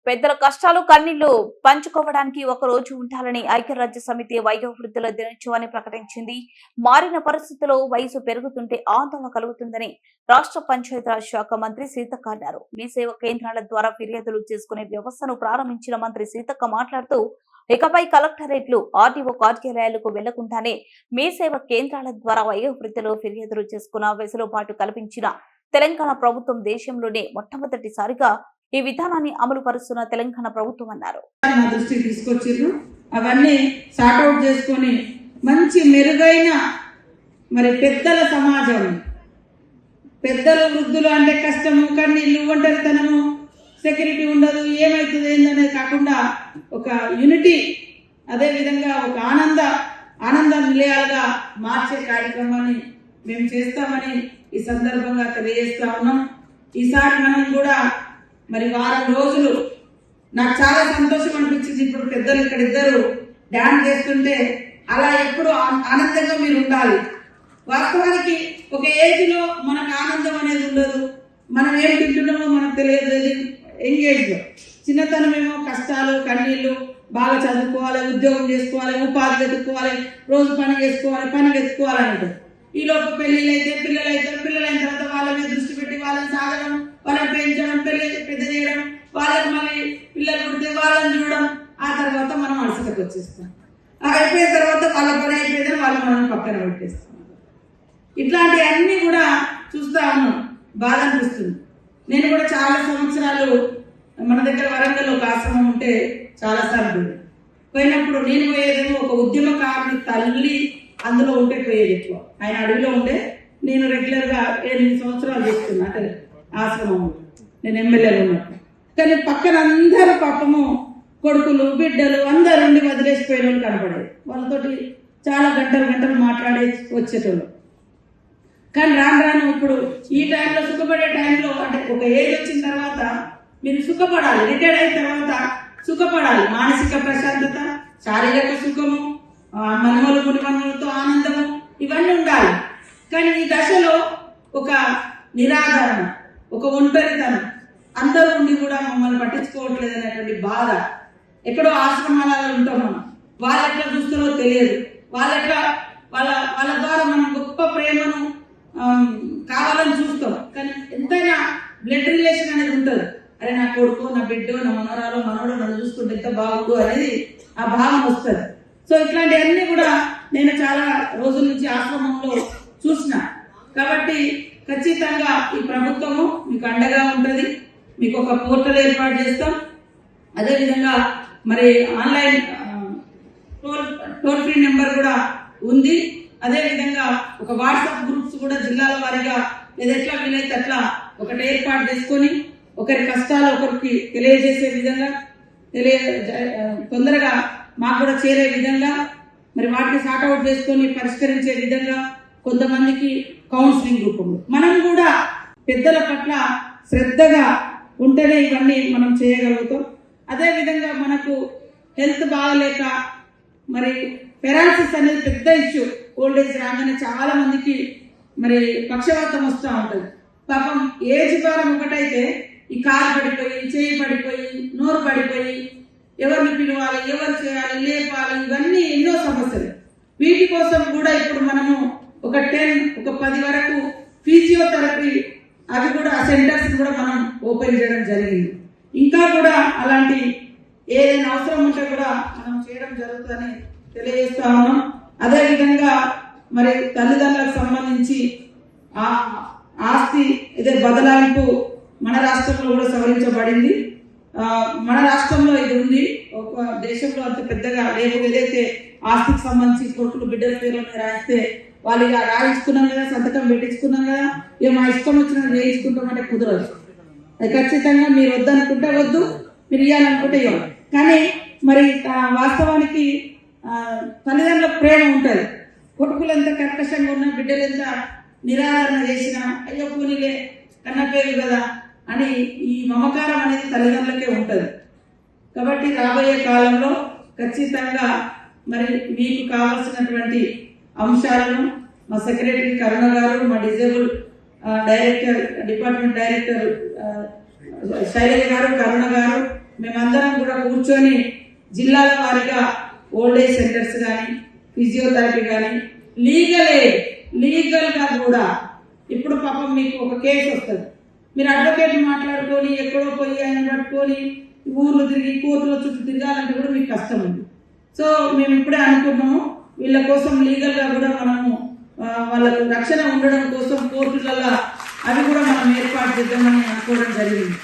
పెద్దల కష్టాలు కన్నీళ్లు పంచుకోవడానికి ఒక రోజు ఉండాలని ఐక్యరాజ్య సమితి వయోవృద్ధుల దినోత్సవాన్ని ప్రకటించింది. మారిన పరిస్థితుల్లో వయసు పెరుగుతుంటే ఆందోళన కలుగుతుందని రాష్ట్ర పంచాయతీరాజ్ శాఖ మంత్రి సీతక్క అన్నారు. మీ సేవ కేంద్రాల ద్వారా ఫిర్యాదులు చేసుకునే వ్యవస్థను ప్రారంభించిన మంత్రి సీతక్క మాట్లాడుతూ, ఇకపై కలెక్టరేట్లు, ఆర్టీఓ కార్యాలయాలకు వెళ్లకుండానే మీ సేవ కేంద్రాల ద్వారా వయోవృద్ధులు ఫిర్యాదులు చేసుకున్న వెసులుబాటు కల్పించిన తెలంగాణ ప్రభుత్వం దేశంలోనే మొట్టమొదటిసారిగా ఈ విధానాన్ని అమలు పరుస్తున్న తెలంగాణ ప్రభుత్వం అన్నారు. దృష్టికి తీసుకొచ్చారు. అవన్నీ సార్ట్అవుట్ చేసుకొని మంచి మెరుగైన పెద్దల సమాజం, పెద్దలు వృద్ధులు అంటే కష్టము, కన్నీళ్ళు, ఒంటరితనము, సెక్యూరిటీ ఉండదు, ఏమవుతుంది ఏందనేది కాకుండా ఒక యూనిటీ, అదే విధంగా ఒక ఆనంద నిలయాలుగా మార్చే కార్యక్రమాన్ని మేము చేస్తామని ఈ సందర్భంగా తెలియజేస్తా ఉన్నాం. ఈసారి మనం కూడా వారం రోజులు నాకు చాలా సంతోషం అనిపించింది. ఇప్పుడు పెద్దలు ఇక్కడ ఇద్దరు డాన్స్ చేస్తుంటే అలా ఎప్పుడు ఆనందంగా మీరు ఉండాలి. వాస్తవానికి ఒక ఏజ్ లో మనకు ఆనందం అనేది ఉండదు, మనం ఏం తింటున్నామో మనకు తెలియదు. ఎంగేజ్ లో చిన్నతనమేమో కష్టాలు, కన్నీళ్లు, బాగా చదువుకోవాలి, ఉద్యోగం చేసుకోవాలి, ఉపాధి వెతుక్కోవాలి, రోజు పని వెతుక్కోవాలి అంటారు. ఈ లోపు పెళ్లిళ్ళు అయితే పిల్లలైన తర్వాత వాళ్ళ మీద దృష్టి పెట్టి వాళ్ళని సాగడం, వాళ్ళని పెంచడం, పెద్ద చేయడం, వాళ్ళకి మళ్ళీ పిల్లలు పుడితే వాళ్ళని చూడడం, ఆ తర్వాత మనం అలసటకు వచ్చేస్తాం. అయిపోయిన తర్వాత వాళ్ళ పని అయిపోయిందని వాళ్ళు మనం పక్కన పెట్టేస్తాం. ఇట్లాంటివన్నీ కూడా చూస్తా ఉన్నాం, బాధ అనిపిస్తుంది. నేను కూడా చాలా సంవత్సరాలు మన దగ్గర వరంగల్ ఒక ఆశ్రమం ఉంటే చాలాసార్లు పోయినప్పుడు నేను పోయేదేమో ఒక ఉద్యమకారుని తల్లి అందులో ఉంటే పోయేది ఎక్కువ. ఆయన అడవిలో ఉండే, నేను రెగ్యులర్గా 8 సంవత్సరాలు చేస్తున్నా అంటే ఆశ్రమం, నేను ఎమ్మెల్యేలు ఉన్నప్పుడు. కానీ పక్కన అందరూ పాపము కొడుకులు, బిడ్డలు అందరూ ఉండి వదిలేసిపోయిన వాళ్ళు కనపడేది. వాళ్ళతోటి చాలా గంటలు మాట్లాడే వచ్చేటోళ్ళు. కానీ రాను ఇప్పుడు ఈ టైంలో, సుఖపడే టైంలో, అంటే ఒక ఏజ్ వచ్చిన తర్వాత మీరు సుఖపడాలి, రిటైర్డ్ అయిన తర్వాత సుఖపడాలి. మానసిక ప్రశాంతత, శారీరక సుఖము, మునిమనులతో ఆనందము, ఇవన్నీ ఉండాలి. కానీ ఈ దశలో ఒక నిరాదరణ, ఒక ఒంటరితనం, అందరూ ఉండి కూడా మమ్మల్ని పట్టించుకోవట్లేదు అనేటువంటి బాధ. ఎక్కడో ఆశ్రమాలలో ఉంటాం మనం, వాళ్ళు ఎట్లా చూస్తారో తెలియదు, వాళ్ళ ద్వారా మనం గొప్ప ప్రేమను కావాలని చూస్తాం. కానీ ఎంతైనా బ్లడ్ రిలేషన్ అనేది ఉంటుంది. అరే నా కొడుకు, నా బిడ్డో, నా మనోడు నన్ను చూసుకుంటే ఎంత బాగుండు అనేది ఆ భావం వస్తుంది. సో ఇట్లాంటివన్నీ కూడా నేను చాలా రోజుల నుంచి ఆశ్రమంలో చూసిన. కాబట్టి ఖచ్చితంగా ఈ ప్రభుత్వము మీకు అండగా ఉంటుంది. మీకు ఒక పోర్టల్ ఏర్పాటు చేస్తాం. అదేవిధంగా ఆన్లైన్ టోల్ ఫ్రీ నెంబర్ కూడా ఉంది. అదేవిధంగా ఒక వాట్సాప్ గ్రూప్స్ కూడా జిల్లాల వారీగా ఎట్లా వీలైతే అట్లా ఒకటి ఏర్పాటు చేసుకొని ఒకరి కష్టాలు ఒకరికి తెలియజేసే విధంగా, తొందరగా మాకు కూడా చేరే విధంగా, వాటిని సార్ట్అవుట్ చేసుకొని పరిష్కరించే విధంగా కొంతమందికి కౌన్సిలింగ్ రూపంలో మనం కూడా పెద్దల పట్ల శ్రద్ధగా ఉంటేనే ఇవన్నీ మనం చేయగలుగుతాం. అదేవిధంగా మనకు హెల్త్ బాగలేక పెరాలసిస్ అనేది పెద్ద ఇష్యూ. ఓల్డ్ ఏజ్ రాగానే చాలా మందికి పక్షవాతం వస్తూ ఉంటుంది. పాపం ఏజ్ భారం ఒకటైతే ఈ కాలు పడిపోయి, చేయి పడిపోయి, నోరు పడిపోయి, ఎవరిని పిలవాలి, ఎవరు చేయాలి, లేపాలి, ఇవన్నీ ఎన్నో సమస్యలు. వీటి కోసం కూడా ఇప్పుడు మనము ఒక 10 వరకు ఫిజియోథెరపీ అవి కూడా సెంటర్స్ కూడా మనం ఓపెన్ చేయడం జరిగింది. ఇంకా కూడా అలాంటి ఏదైనా అవసరం ఉంటే కూడా మనం చేయడం జరుగుతుందని తెలియజేస్తా ఉన్నాం. అదేవిధంగా తల్లిదండ్రులకు సంబంధించి ఆస్తి బదలాయింపు మన రాష్ట్రంలో కూడా సవరించబడింది. మన రాష్ట్రంలో ఇది ఉంది, ఒక దేశంలో అంత పెద్దగా లేవు. ఏదైతే ఆస్తికి సంబంధించి కొడుకులు, బిడ్డల పేర్ల మీద రాయిస్తే వాళ్ళు ఇక రాయించుకున్నాం కదా, సంతకం పెట్టించుకున్నాం కదా, ఇక మా ఇష్టం వచ్చినట్టు చేయించుకుంటామంటే కుదరదు. అది ఖచ్చితంగా మీరు వద్దనుకుంటే వద్దు, మీరు ఇవ్వాలనుకుంటే ఇవ్వాలి. కానీ వాస్తవానికి తల్లిదండ్రుల ప్రేమ ఉంటుంది. కొడుకులు ఎంత కర్కశంగా ఉన్నా, బిడ్డలు ఎంత నిరాదరణ చేసినా, అయ్యో పోనీలే కన్నపేరు కదా అని ఈ మమకారం అనేది తల్లిదండ్రులకే ఉంటుంది. కాబట్టి రాబోయే కాలంలో ఖచ్చితంగా మీకు కావాల్సినటువంటి అంశాలను మా సెక్రటరీ కరుణ గారు, మా డిజేబుల్ డిపార్ట్మెంట్ డైరెక్టర్ శైలజ గారు, కరుణ గారు, మేమందరం కూడా కూర్చొని జిల్లాల వారీగా ఓల్డ్ ఏజ్ సెంటర్స్ కానీ ఫిజియోథెరపీ కానీ లీగల్గా కూడా ఇప్పుడు పాపం మీకు ఒక కేసు వస్తుంది, మీరు అడ్వకేట్ మాట్లాడుకొని ఎక్కడో పోయి ఆయన పట్టుకొని ఊర్లు తిరిగి కోర్టులో చుట్టూ తిరగాలంటే కూడా మీకు కష్టం ఉంది. సో మేము ఇప్పుడే అనుకున్నాము వీళ్ళ కోసం లీగల్గా కూడా మనము వాళ్ళకు రక్షణ ఉండడం కోసం కోర్టులలో అవి కూడా మనం ఏర్పాటు చేద్దామని అనుకోవడం జరిగింది.